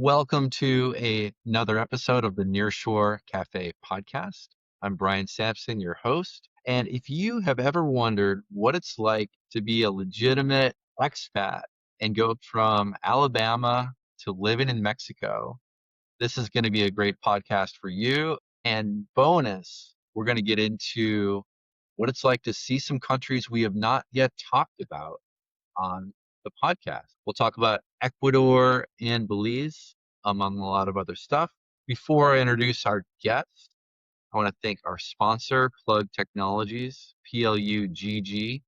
Welcome to another episode of the Nearshore Cafe podcast. I'm Brian Samson, your host. And if you have ever wondered what it's like to be a legitimate expat and go from Alabama to living in Mexico, this is going to be a great podcast for you. And bonus, we're going to get into what it's like to see some countries we have not yet talked about on the podcast. We'll talk about Ecuador and Belize, among a lot of other stuff. Before I introduce our guest, I want to thank our sponsor, Plug Technologies, plugg.tech.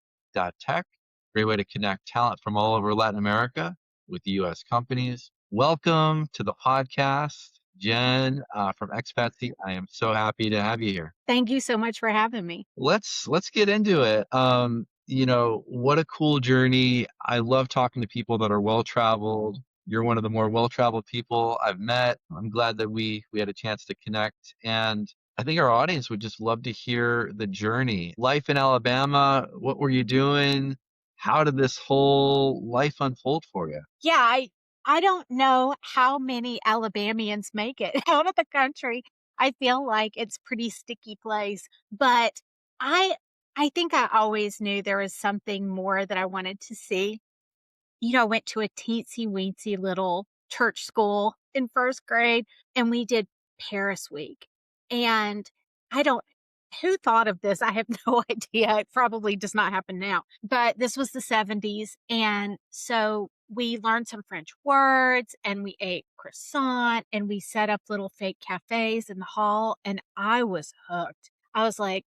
Great way to connect talent from all over Latin America with U.S. companies. Welcome to the podcast, Jen from Expatsi. I am so happy to have you here. Thank you so much for having me. Let's get into it. What a cool journey. I love talking to people that are well-traveled. You're one of the more well-traveled people I've met. I'm glad that we had a chance to connect. And I think our audience would just love to hear the journey. Life in Alabama, what were you doing? How did this whole life unfold for you? Yeah, I don't know how many Alabamians make it out of the country. I feel like it's pretty sticky place, but I I think I always knew there was something more that I wanted to see. I went to a teensy weensy little church school in first grade and we did Paris week. And I don't who thought of this? I have no idea. It probably does not happen now. But this was the 70s. And so we learned some French words and we ate croissant and we set up little fake cafes in the hall. And I was hooked. I was like,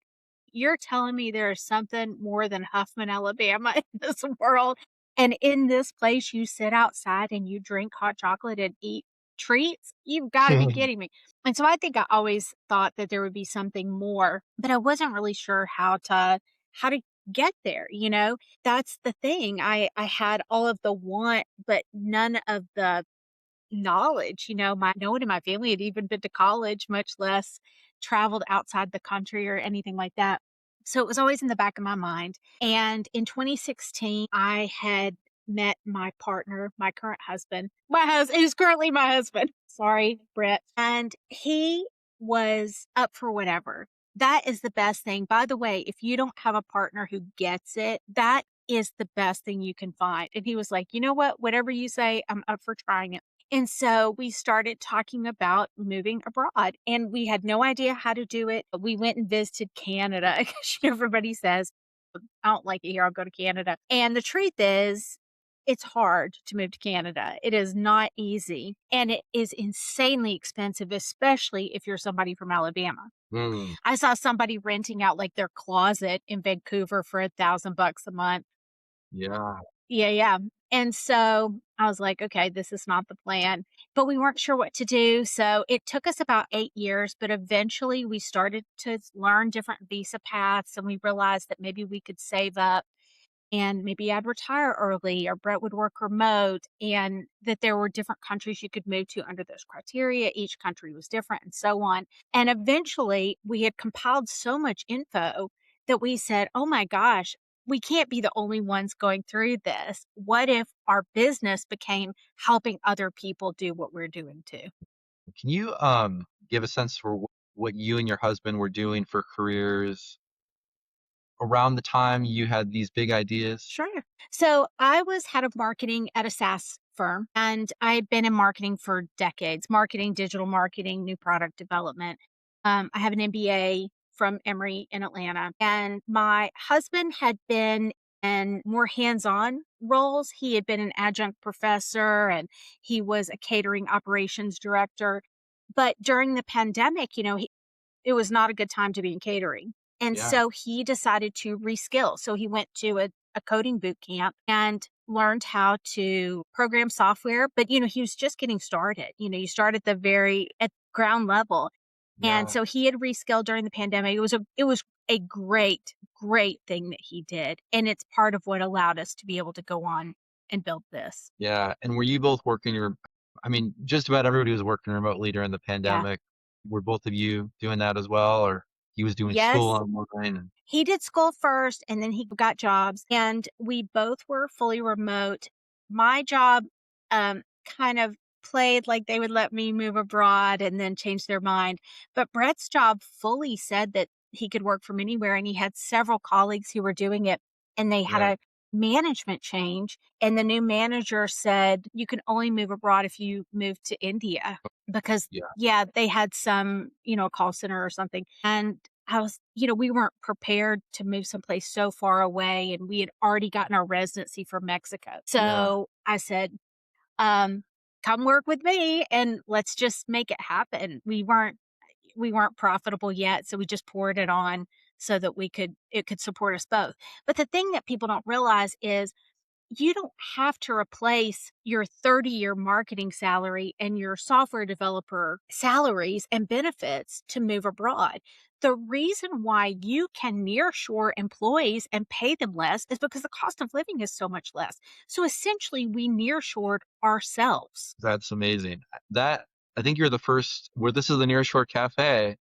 you're telling me there is something more than Huffman, Alabama in this world. And in this place, you sit outside and you drink hot chocolate and eat treats. You've got to be kidding me. And so I think I always thought that there would be something more, but I wasn't really sure how to get there, you know? That's the thing. I had all of the want, but none of the knowledge, no one in my family had even been to college, much less traveled outside the country or anything like that. So it was always in the back of my mind. And in 2016, I had met my partner, my current husband, who's currently my husband. Sorry, Brett. And he was up for whatever. That is the best thing. By the way, if you don't have a partner who gets it, that is the best thing you can find. And he was like, you know what? Whatever you say, I'm up for trying it. And so we started talking about moving abroad and we had no idea how to do it. We went and visited Canada because everybody says, I don't like it here. I'll go to Canada. And the truth is, it's hard to move to Canada. It is not easy and it is insanely expensive, especially if you're somebody from Alabama. Mm, I saw somebody renting out like their closet in Vancouver for $1,000 a month. yeah. Yeah, yeah. And so I was like, okay, this is not the plan. But we weren't sure what to do. So it took us about 8 years, but eventually we started to learn different visa paths and we realized that maybe we could save up and maybe I'd retire early or Brett would work remote and that there were different countries you could move to under those criteria. Each country was different and so on. And eventually we had compiled so much info that we said, oh my gosh, we can't be the only ones going through this. What if our business became helping other people do what we're doing too? Can you give a sense for what you and your husband were doing for careers around the time you had these big ideas? Sure. So I was head of marketing at a SaaS firm and I had been in marketing for decades, marketing, digital marketing, new product development. I have an MBA from Emory in Atlanta and my husband had been in more hands-on roles. He had been an adjunct professor and he was a catering operations director. But during the pandemic, it was not a good time to be in catering. And Yeah. so he decided to reskill. So he went to a coding boot camp and learned how to program software. But, he was just getting started. You start at ground level. And Yeah. so he had reskilled during the pandemic. It was a great, great thing that he did. And it's part of what allowed us to be able to go on and build this. Yeah. And were you both I mean, just about everybody was working remotely during the Yeah. pandemic. Were both of you doing that as well? Or he was doing school Yes. online? And He did school first and then he got jobs and we both were fully remote. My job kind of played like they would let me move abroad and then change their mind. But Brett's job fully said that he could work from anywhere, and he had several colleagues who were doing it, and they had Yeah. a management change, and the new manager said, "You can only move abroad if you move to India," because, Yeah. yeah, they had some, a call center or something, and we weren't prepared to move someplace so far away, and we had already gotten our residency from Mexico. Yeah. So I said, um, "Come work with me and let's just make it happen." We weren't profitable yet, so we just poured it on so that it could support us both. But the thing that people don't realize is you don't have to replace your 30-year marketing salary and your software developer salaries and benefits to move abroad. The reason why you can nearshore employees and pay them less is because the cost of living is so much less. So essentially, we nearshored ourselves. That's amazing. That I think you're the first where this is the Nearshore Cafe,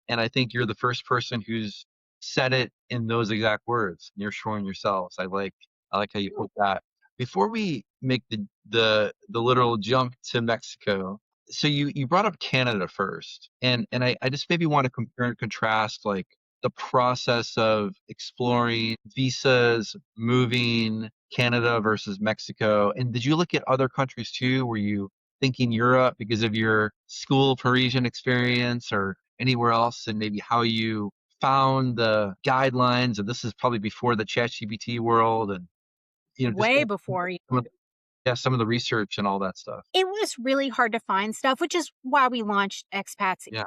and I think you're the first person who's said it in those exact words, nearshoring yourselves. I like how you put that. Before we make the literal jump to Mexico, so you brought up Canada first, and I just maybe want to compare and contrast like the process of exploring visas, moving Canada versus Mexico. And did you look at other countries too? Were you thinking Europe because of your school Parisian experience or anywhere else, and maybe how you found the guidelines? And this is probably before the ChatGPT world, and just Way before some of, yeah, some of the research and all that stuff. it was really hard to find stuff, which is why we launched Expatsi. Yeah,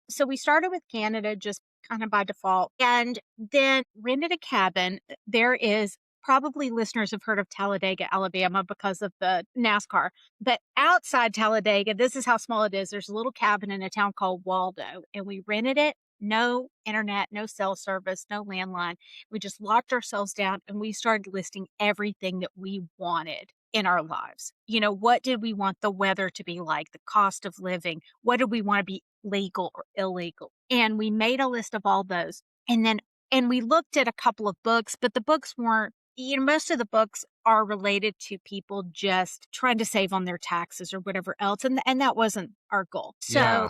So we started with Canada just kind of by default and then rented a cabin. There is probably listeners have heard of Talladega, Alabama because of the NASCAR. But outside Talladega, this is how small it is. There's a little cabin in a town called Waldo, and we rented it. No internet, no cell service, no landline. We just locked ourselves down and we started listing everything that we wanted in our lives. What did we want the weather to be like, the cost of living? What did we want to be legal or illegal? And we made a list of all those. And we looked at a couple of books, but the books weren't, most of the books are related to people just trying to save on their taxes or whatever else. And that wasn't our goal. So yeah,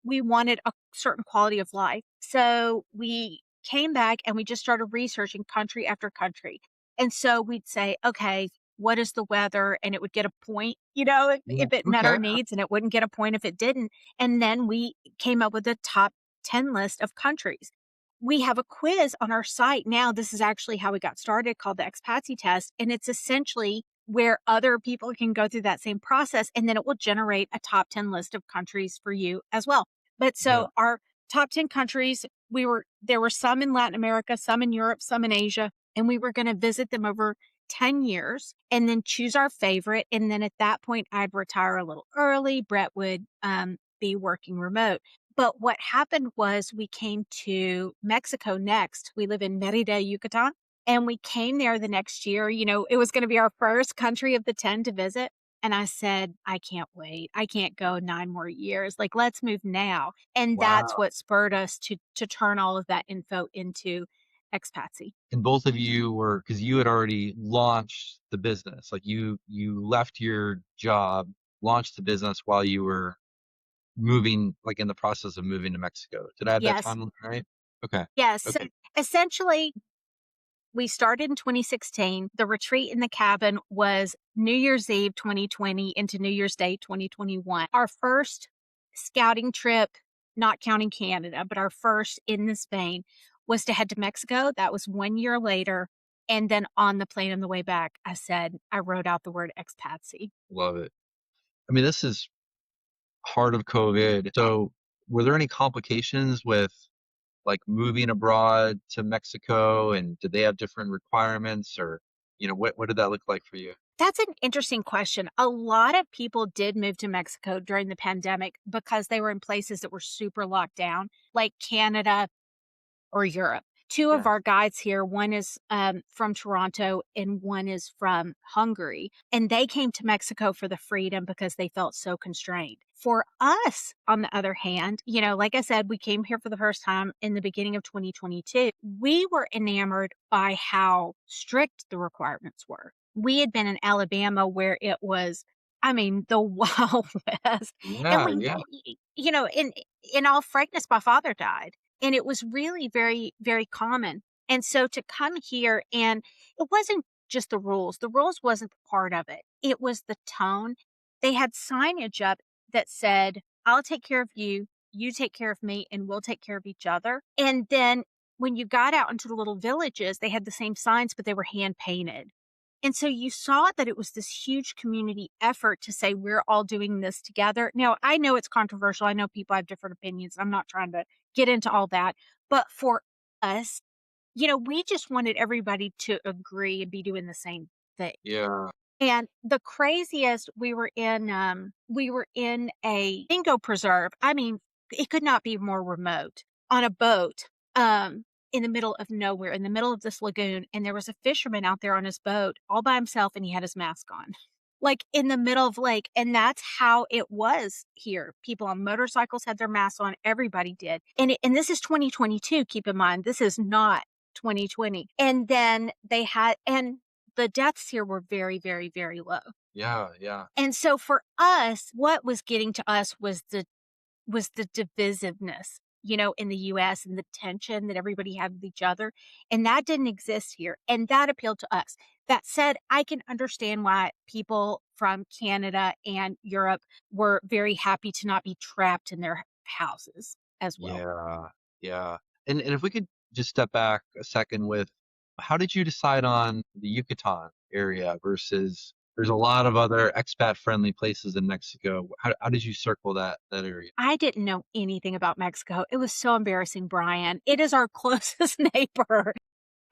we wanted a certain quality of life. So we came back and we just started researching country after country. And so we'd say, okay, what is the weather? And it would get a point, yeah. if it met Okay, our needs, and it wouldn't get a point if it didn't. And then we came up with a top 10 list of countries. We have a quiz on our site now. This is actually how we got started, called the Expatsi test. And it's essentially where other people can go through that same process. And then it will generate a top 10 list of countries for you as well. But yeah, so our top 10 countries, there were some in Latin America, some in Europe, some in Asia, and we were going to visit them over 10 years and then choose our favorite. And then at that point, I'd retire a little early. Brett would be working remote. But what happened was we came to Mexico next. We live in Mérida, Yucatan. And we came there the next year. It was going to be our first country of the 10 to visit. And I said, I can't wait. I can't go 9 more years. Like, let's move now. And that's wow. what spurred us to turn all of that info into Expatsy. And both of you were because you had already launched the business, like you left your job, launched the business while you were moving, like in the process of moving to Mexico. Did I have that Yes. timeline right? Okay. Yes. So Okay. essentially, we started in 2016. The retreat in the cabin was New Year's Eve 2020 into New Year's Day 2021. Our first scouting trip, not counting Canada, but our first in this vein was to head to Mexico. That was 1 year later. And then on the plane on the way back, I wrote out the word expatsy. Love it. I mean, this is heart of COVID. So, were there any complications with like moving abroad to Mexico, and did they have different requirements, or what did that look like for you? That's an interesting question. A lot of people did move to Mexico during the pandemic because they were in places that were super locked down, like Canada or Europe. Two of Yeah. our guides here, one is from Toronto and one is from Hungary. And they came to Mexico for the freedom because they felt so constrained. For us, on the other hand, like I said, we came here for the first time in the beginning of 2022. We were enamored by how strict the requirements were. We had been in Alabama where it was I mean, the Wild West. And Yeah, we, yeah, in all frankness, my father died, and it was really very, very common. And so to come here, and it wasn't just the rules. The rules wasn't part of it. It was the tone. They had signage up that said, "I'll take care of you, you take care of me, and we'll take care of each other." And then when you got out into the little villages, they had the same signs, but they were hand painted. And so you saw that it was this huge community effort to say, we're all doing this together. Now, I know it's controversial. I know people have different opinions. I'm not trying to get into all that. But for us, we just wanted everybody to agree and be doing the same thing. yeah, And the craziest, we were in a dingo preserve. I mean, it could not be more remote, on a boat, in the middle of nowhere, in the middle of this lagoon, and there was a fisherman out there on his boat all by himself, and he had his mask on, like, in the middle of lake, and that's how it was here. People on motorcycles had their masks on, everybody did. And this is 2022, keep in mind, this is not 2020. And then the deaths here were very, very, very low. yeah, yeah, And so for us, what was getting to us was the divisiveness, in the US, and the tension that everybody had with each other. And that didn't exist here. And that appealed to us. That said, I can understand why people from Canada and Europe were very happy to not be trapped in their houses as well. yeah, yeah. And if we could just step back a second with how did you decide on the Yucatan area versus there's a lot of other expat friendly places in Mexico. How did you circle that area? I didn't know anything about Mexico. It was so embarrassing, Brian. It is our closest neighbor.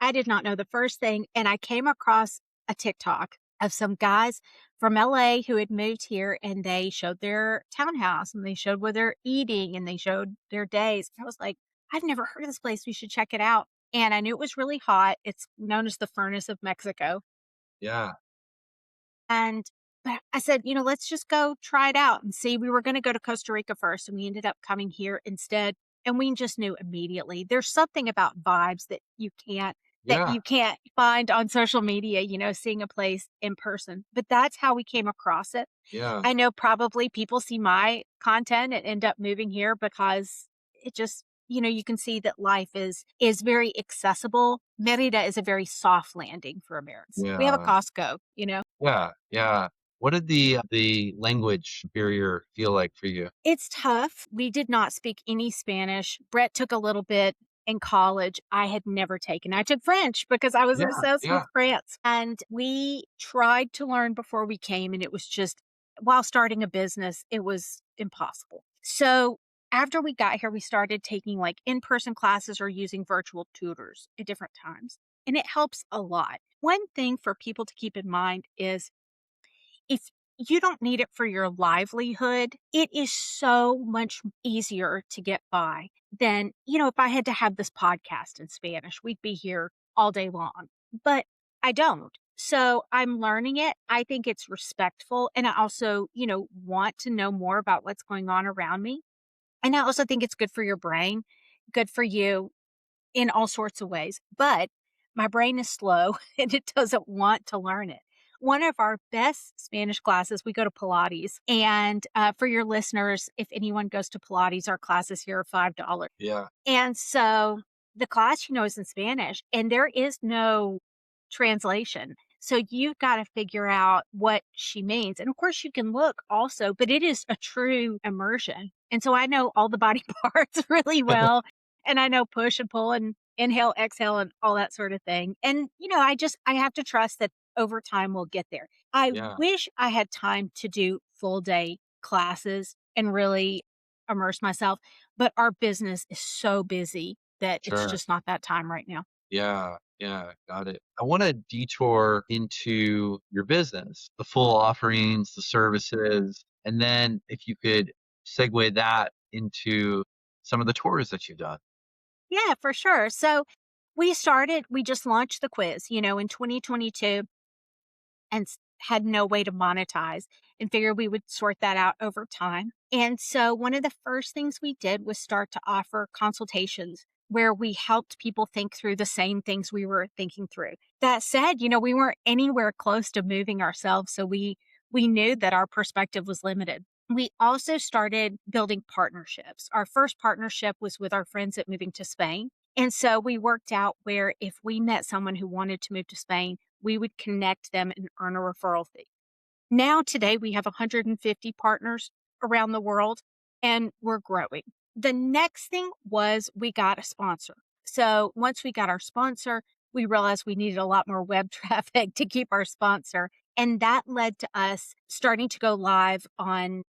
I did not know the first thing, and I came across a TikTok of some guys from LA who had moved here, and they showed their townhouse, and they showed where they're eating, and they showed their days. I was like, "I've never heard of this place. We should check it out." And I knew it was really hot. It's known as the furnace of Mexico. Yeah, And but I said, "Let's just go try it out and see." We were gonna go to Costa Rica first, and we ended up coming here instead, and we just knew immediately. There's something about vibes that yeah, you can't find on social media, seeing a place in person. But that's how we came across it. yeah, I know probably people see my content and end up moving here because it just you can see that life is very accessible. Merida is a very soft landing for Americans. We have a yeah, Costco. yeah, yeah. What did the language barrier feel like for you? It's tough. We did not speak any Spanish. Brett took a little bit in college. I had never taken. I took French because I was Yeah, obsessed with yeah, France. And we tried to learn before we came, and it was just, while starting a business, it was impossible. So after we got here, we started taking like in person classes or using virtual tutors at different times. And it helps a lot. One thing for people to keep in mind is, if you don't need it for your livelihood, it is so much easier to get by than, if I had to have this podcast in Spanish, we'd be here all day long. But I don't. So I'm learning it. I think it's respectful. And I also, want to know more about what's going on around me. And I also think it's good for your brain, good for you in all sorts of ways. But my brain is slow and it doesn't want to learn it. One of our best Spanish classes, we go to Pilates. And for your listeners, if anyone goes to Pilates, our classes here are $5. yeah, And so the class, is in Spanish, and there is no translation. So you've got to figure out what she means. And of course, you can look also, but it is a true immersion. And so I know all the body parts really well. And I know push and pull and inhale, exhale, and all that sort of thing. And, I have to trust that over time we'll get there. I yeah, wish I had time to do full day classes and really immerse myself, but our business is so busy that it's sure. just not that time right now. Yeah, yeah, got it. I want to detour into your business, the full offerings, the services, and then if you could segue that into some of the tours that you've done. Yeah, for sure. So we just launched the quiz, in 2022, and had no way to monetize, and figured we would sort that out over time. And so one of the first things we did was start to offer consultations where we helped people think through the same things we were thinking through. That said, we weren't anywhere close to moving ourselves. So we we knew that our perspective was limited. We also started building partnerships. Our first partnership was with our friends at moving to Spain. And so we worked out where if we met someone who wanted to move to Spain, we would connect them and earn a referral fee. Now, today, we have 150 partners around the world and we're growing. The next thing was we got a sponsor. So once we got our sponsor, we realized we needed a lot more web traffic to keep our sponsor. And that led to us starting to go live on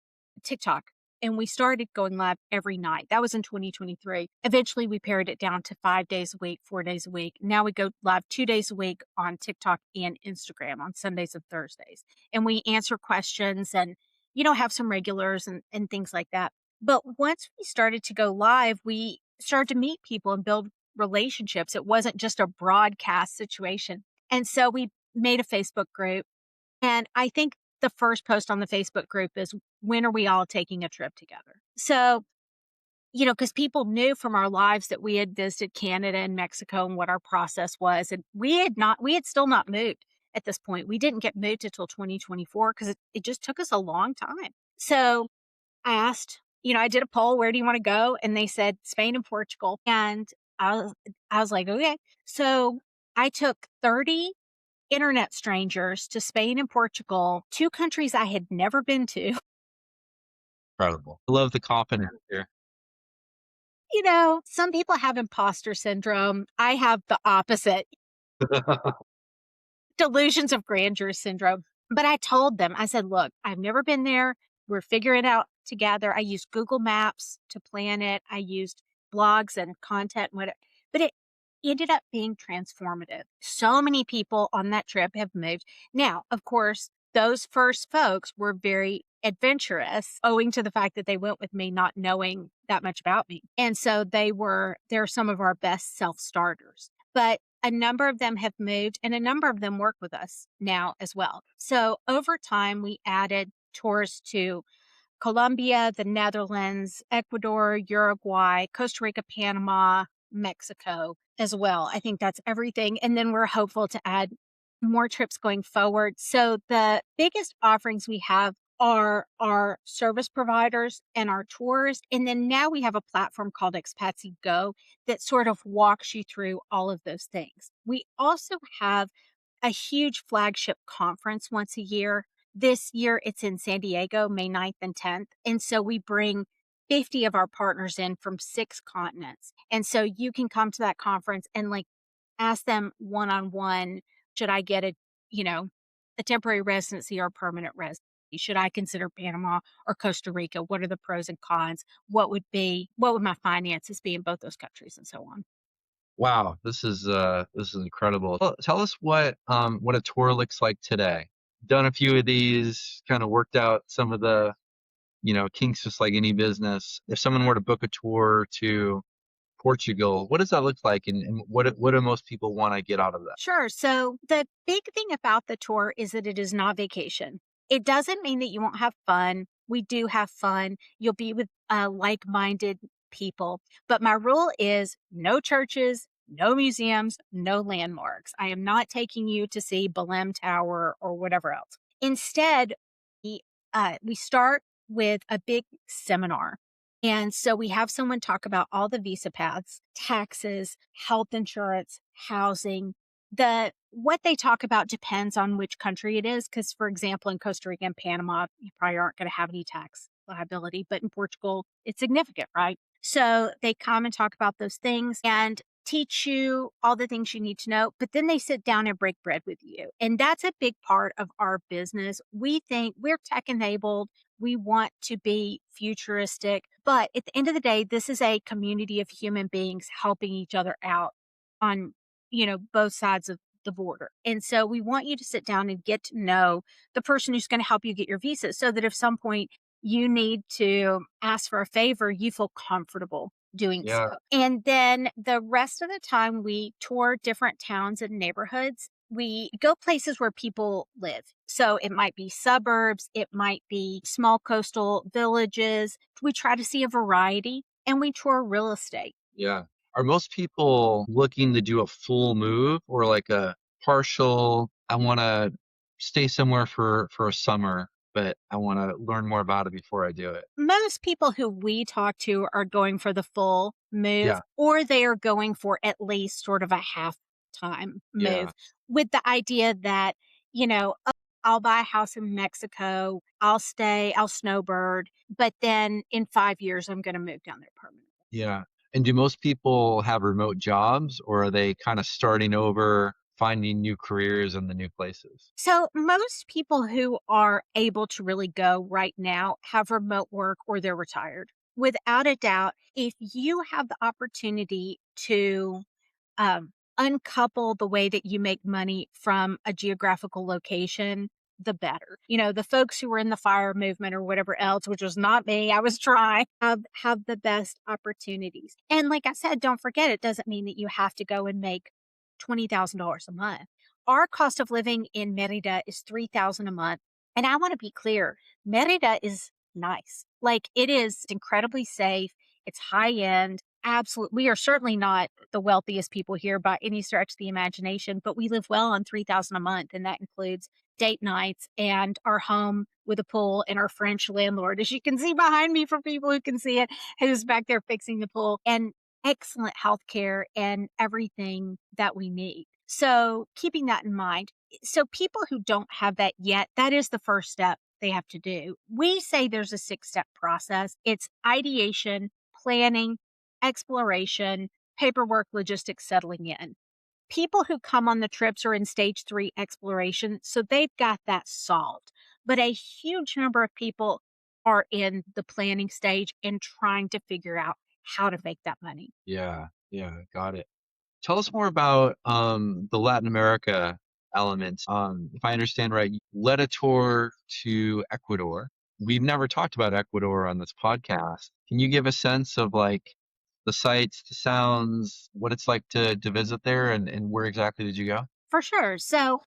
TikTok. And we started going live every night. That was in 2023. Eventually, we pared it down to 5 days a week, 4 days a week. Now we go live 2 days a week on TikTok and Instagram on Sundays and Thursdays. And we answer questions and, have some regulars and things like that. But once we started to go live, we started to meet people and build relationships. It wasn't just a broadcast situation. And so we made a Facebook group. And I think the first post on the Facebook group is, when are we all taking a trip together? So, because people knew from our lives that we had visited Canada and Mexico and what our process was. And we had still not moved at this point. We didn't get moved until 2024 because it just took us a long time. So I asked, I did a poll, where do you want to go? And they said Spain and Portugal. And I was like, okay. So I took 30 internet strangers to Spain and Portugal, two countries I had never been to. Incredible. I love the confidence here. Some people have imposter syndrome. I have the opposite, delusions of grandeur syndrome. But I told them, I said, look, I've never been there. We're figuring it out together. I used Google Maps to plan it. I used blogs and content, whatever. But it ended up being transformative. So many people on that trip have moved. Now, of course, those first folks were very adventurous, owing to the fact that they went with me not knowing that much about me. And so they're some of our best self-starters. But a number of them have moved and a number of them work with us now as well. So over time, we added tours to Colombia, the Netherlands, Ecuador, Uruguay, Costa Rica, Panama, Mexico as well. I think that's everything. And then we're hopeful to add more trips going forward. So the biggest offerings we have are our service providers and our tours. And then now we have a platform called Expatsi Go that sort of walks you through all of those things. We also have a huge flagship conference once a year. This year it's in San Diego, May 9th and 10th. And so we bring 50 of our partners in from 6 continents. And so you can come to that conference and ask them one-on-one, should I get a temporary residency or a permanent residency? Should I consider Panama or Costa Rica? What are the pros and cons? What would my finances be in both those countries and so on? Wow, this is incredible. Well, tell us what a tour looks like today. Done a few of these, kind of worked out some of the, kinks just like any business. If someone were to book a tour to Portugal, what does that look like, and what do most people want to get out of that? Sure. So the big thing about the tour is that it is not vacation. It doesn't mean that you won't have fun. We do have fun. You'll be with like-minded people. But my rule is no churches, no museums, no landmarks. I am not taking you to see Belém Tower or whatever else. Instead, we start with a big seminar. And so we have someone talk about all the visa paths, taxes, health insurance, housing. What they talk about depends on which country it is. Because, for example, in Costa Rica and Panama, you probably aren't going to have any tax liability, but in Portugal, it's significant, right? So they come and talk about those things and teach you all the things you need to know, but then they sit down and break bread with you. And that's a big part of our business. We think we're tech enabled. We want to be futuristic, but at the end of the day, this is a community of human beings helping each other out on, both sides of the border. And so we want you to sit down and get to know the person who's going to help you get your visa so that if some point you need to ask for a favor, you feel comfortable doing Yeah, so. And then the rest of the time, we tour different towns and neighborhoods. We go places where people live. So it might be suburbs, it might be small coastal villages. We try to see a variety and we tour real estate. yeah. Are most people looking to do a full move or like a partial, I want to stay somewhere for a summer? but I want to learn more about it before I do it. Most people who we talk to are going for the full move, Yeah, or they are going for at least sort of a half time move yeah, with the idea that, "Oh, I'll buy a house in Mexico, I'll stay, I'll snowbird, but then in 5 years, I'm going to move down there permanently." yeah. And do most people have remote jobs, or are they kind of starting over, finding new careers in the new places? So, most people who are able to really go right now have remote work or they're retired. Without a doubt, if you have the opportunity to uncouple the way that you make money from a geographical location, the better. The folks who were in the fire movement or whatever else, which was not me, I was trying, have the best opportunities. And like I said, don't forget, it doesn't mean that you have to go and make $20,000 a month. Our cost of living in Merida is 3,000 a month. And I want to be clear, Merida is nice. Like it is incredibly safe. It's high end. Absolutely. We are certainly not the wealthiest people here by any stretch of the imagination, but we live well on 3,000 a month and that includes date nights and our home with a pool and our French landlord, as you can see behind me for people who can see it, who's back there fixing the pool, and excellent health care and everything that we need. So, keeping that in mind, so people who don't have that yet, that is the first step they have to do. We say there's a 6 step process. It's ideation, planning, exploration, paperwork, logistics, settling in. People who come on the trips are in stage 3 exploration, so they've got that solved. But a huge number of people are in the planning stage and trying to figure out how to make that money. Yeah, yeah, got it. Tell us more about the Latin America elements. If I understand right, you led a tour to Ecuador. We've never talked about Ecuador on this podcast. Can you give a sense of like the sights, the sounds, what it's like to visit there, and where exactly did you go? For sure. So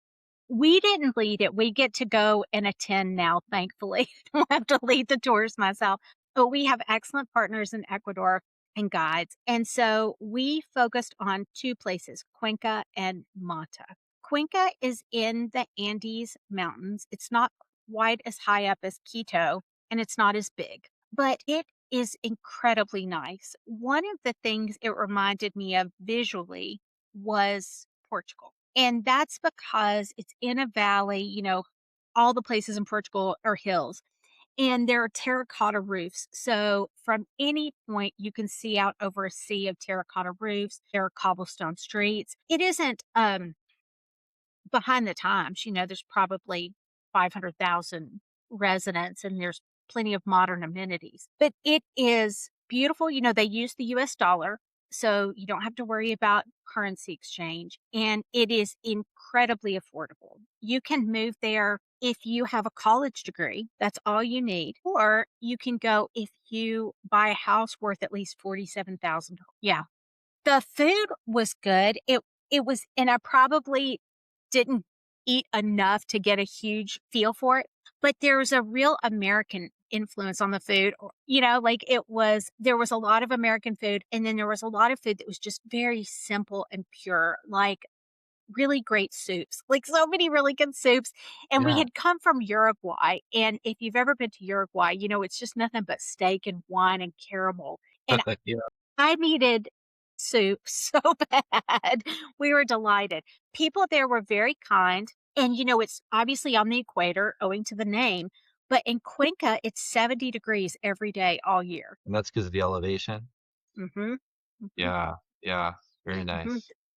we didn't lead it. We get to go and attend now, thankfully. I don't have to lead the tours myself. But we have excellent partners in Ecuador and guides. And so we focused on two places, Cuenca and Mata. Cuenca is in the Andes Mountains. It's not quite as high up as Quito, and it's not as big, but it is incredibly nice. One of the things it reminded me of visually was Portugal. And that's because it's in a valley, all the places in Portugal are hills and there are terracotta roofs. So from any point, you can see out over a sea of terracotta roofs. There are cobblestone streets. It isn't behind the times. There's probably 500,000 residents and there's plenty of modern amenities. But it is beautiful. They use the US dollar, so you don't have to worry about currency exchange. And it is incredibly affordable. You can move there if you have a college degree, that's all you need. Or you can go if you buy a house worth at least 47,000. Yeah, the food was good. It was, and I probably didn't eat enough to get a huge feel for it, but there was a real American influence on the food. Like there was a lot of American food, and then there was a lot of food that was just very simple and pure, like really great soups, like so many really good soups. And we Yeah, had come from Uruguay. And if you've ever been to Uruguay, it's just nothing but steak and wine and caramel. And yeah, I needed soup so bad. We were delighted. People there were very kind. And, it's obviously on the equator owing to the name, but in Cuenca, it's 70 degrees every day, all year. and that's because of the elevation. Hmm. Hmm. Yeah, yeah, very Hmm. nice,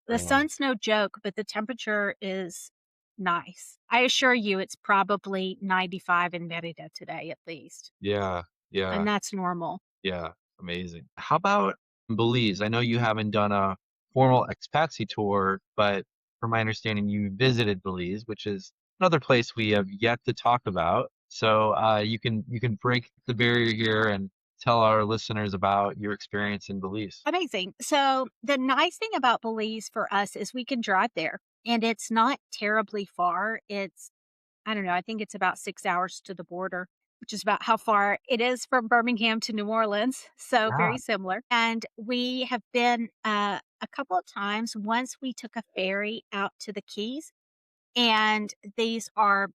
The very nice. sun's no joke, but the temperature is nice. I assure you, it's probably 95 in Merida today, at least. Yeah, And yeah. that's normal. Yeah, amazing. How about Belize? I know you haven't done a formal Expatsi tour, but from my understanding, you visited Belize, which is another place we have yet to talk about. So you can break the barrier here and tell our listeners about your experience in Belize. Amazing. So the nice thing about Belize for us is we can drive there and it's not terribly far. I don't know, I think it's about 6 hours to the border, which is about how far it is from Birmingham to New Orleans. So Yeah. very similar. And we have been a couple of times. Once we took a ferry out to the Keys, and these are,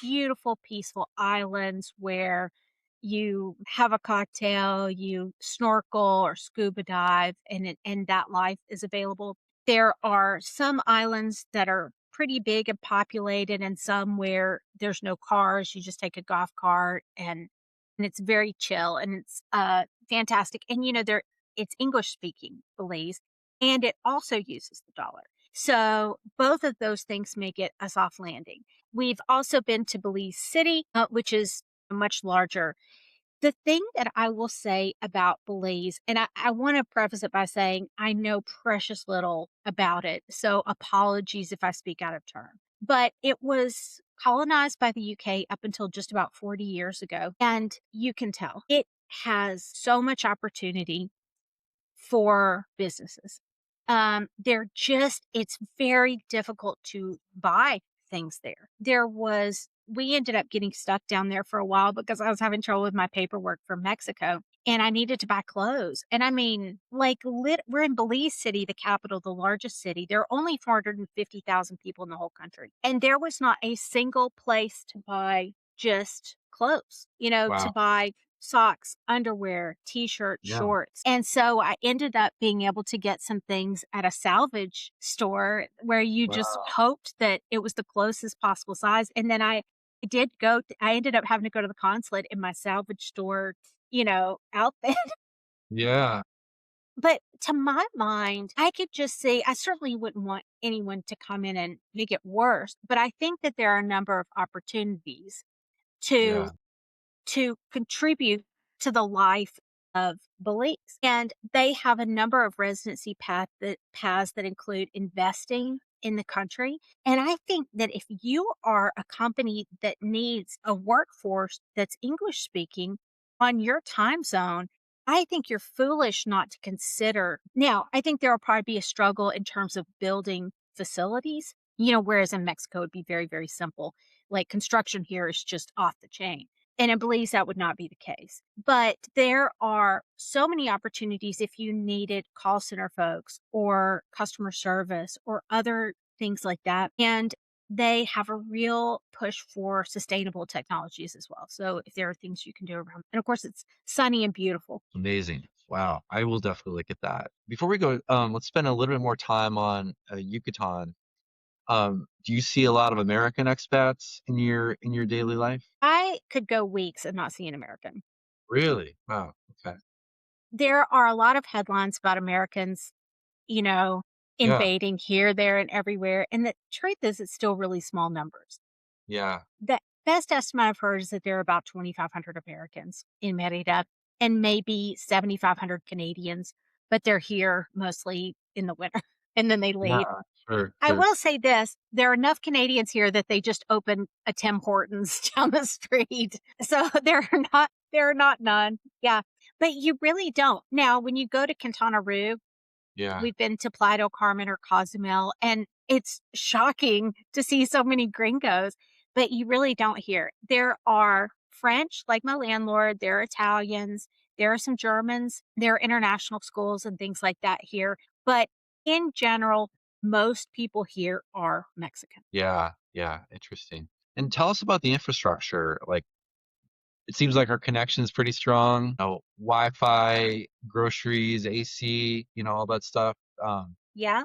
beautiful, peaceful islands where you have a cocktail, you snorkel or scuba dive, and that life is available. There are some islands that are pretty big and populated, and some where there's no cars. You just take a golf cart, and it's very chill, and it's fantastic. And there it's English speaking Belize, and it also uses the dollar. So both of those things make it a soft landing. We've also been to Belize City, which is much larger. The thing that I will say about Belize, and I want to preface it by saying I know precious little about it. So apologies if I speak out of turn. But it was colonized by the UK up until just about 40 years ago. And you can tell it has so much opportunity for businesses. It's very difficult to buy things there. We ended up getting stuck down there for a while because I was having trouble with my paperwork from Mexico and I needed to buy clothes. And I mean, we're in Belize City, the capital, the largest city. There are only 450,000 people in the whole country. And there was not a single place to buy just clothes, to Wow. buy socks, underwear, t-shirts, Yeah. shorts. And so I ended up being able to get some things at a salvage store where you just Wow. hoped that it was the closest possible size. And then I ended up having to go to the consulate in my salvage store, outfit. Yeah. But to my mind, I could just say I certainly wouldn't want anyone to come in and make it worse. But I think that there are a number of opportunities Yeah. to contribute to the life of Belize. And they have a number of residency paths that include investing in the country. And I think that if you are a company that needs a workforce that's English speaking on your time zone, I think you're foolish not to consider. Now, I think there will probably be a struggle in terms of building facilities, whereas in Mexico it'd be very, very simple. Like construction here is just off the chain. And in Belize, that would not be the case. But there are so many opportunities if you needed call center folks or customer service or other things like that. And they have a real push for sustainable technologies as well. So if there are things you can do around, and of course, it's sunny and beautiful. Amazing. Wow. I will definitely look at that. Before we go, let's spend a little bit more time on Yucatan. Do you see a lot of American expats in your daily life? I could go weeks and not see an American. Really? Wow. Okay. There are a lot of headlines about Americans you know, Yeah. invading here, there, and everywhere. And the truth is, it's still really small numbers. Yeah. The best estimate I've heard is that there are about 2,500 Americans in Mérida and maybe 7,500 Canadians, but they're here mostly in the winter and then they leave. Yeah. Sure. I Sure. will say this, there are enough Canadians here that they just opened a Tim Hortons down the street. So there are not none. Yeah. But you really don't. Now, when you go to Quintana Roo, Yeah. we've been to Playa del Carmen or Cozumel, and it's shocking to see so many gringos, but you really don't hear. There are French, like my landlord, there are Italians, there are some Germans, there are international schools and things like that here. But in general, most people here are Mexican. Yeah. Yeah. Interesting. And tell us about the infrastructure. Like, it seems like our connection is pretty strong. Wi-Fi, groceries, AC, all that stuff. Yeah.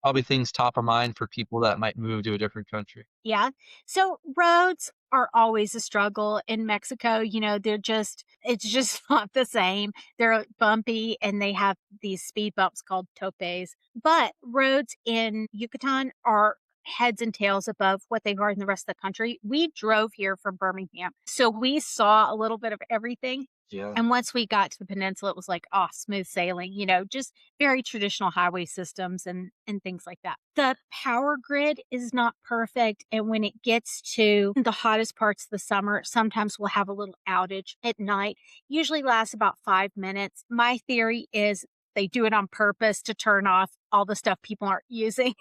Probably things top of mind for people that might move to a different country. Yeah. So roads are always a struggle in Mexico. It's just not the same. They're bumpy and they have these speed bumps called topes. But roads in Yucatan are heads and tails above what they are in the rest of the country. We drove here from Birmingham. So we saw a little bit of everything. Yeah. And once we got to the peninsula, it was like, oh, smooth sailing, just very traditional highway systems and things like that. The power grid is not perfect. And when it gets to the hottest parts of the summer, sometimes we'll have a little outage at night. Usually lasts about 5 minutes. My theory is they do it on purpose to turn off all the stuff people aren't using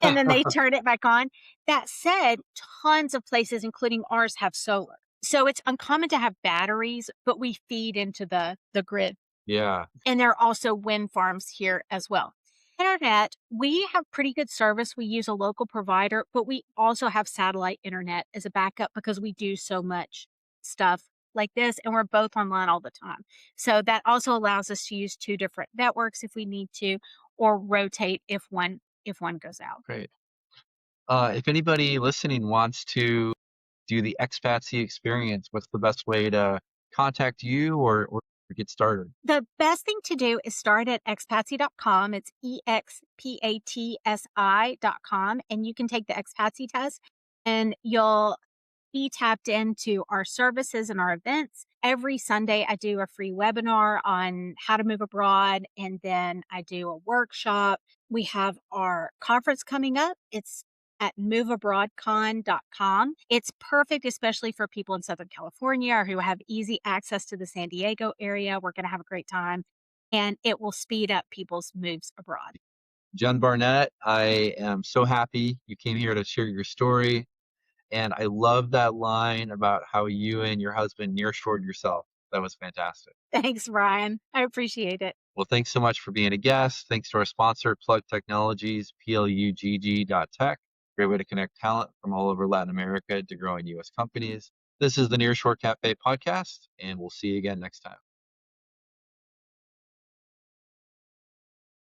and then they turn it back on. That said, tons of places, including ours, have solar. So it's uncommon to have batteries, but we feed into the grid. Yeah. And there are also wind farms here as well. Internet, we have pretty good service. We use a local provider, but we also have satellite internet as a backup because we do so much stuff like this and we're both online all the time. So that also allows us to use two different networks if we need to or rotate if one goes out. Great. If anybody listening wants to do the Expatsi experience, what's the best way to contact you or get started? The best thing to do is start at expatsi.com. It's expatsi.com and you can take the Expatsi test and you'll be tapped into our services and our events. Every Sunday, I do a free webinar on how to move abroad, and then I do a workshop. We have our conference coming up. It's at moveabroadcon.com. It's perfect, especially for people in Southern California or who have easy access to the San Diego area. We're going to have a great time, and it will speed up people's moves abroad. Jen Barnett, I am so happy you came here to share your story. And I love that line about how you and your husband nearshored yourself. That was fantastic. Thanks, Ryan. I appreciate it. Well, thanks so much for being a guest. Thanks to our sponsor, Plug Technologies, plugg.tech. Great way to connect talent from all over Latin America to growing U.S. companies. This is the Nearshore Cafe podcast, and we'll see you again next time.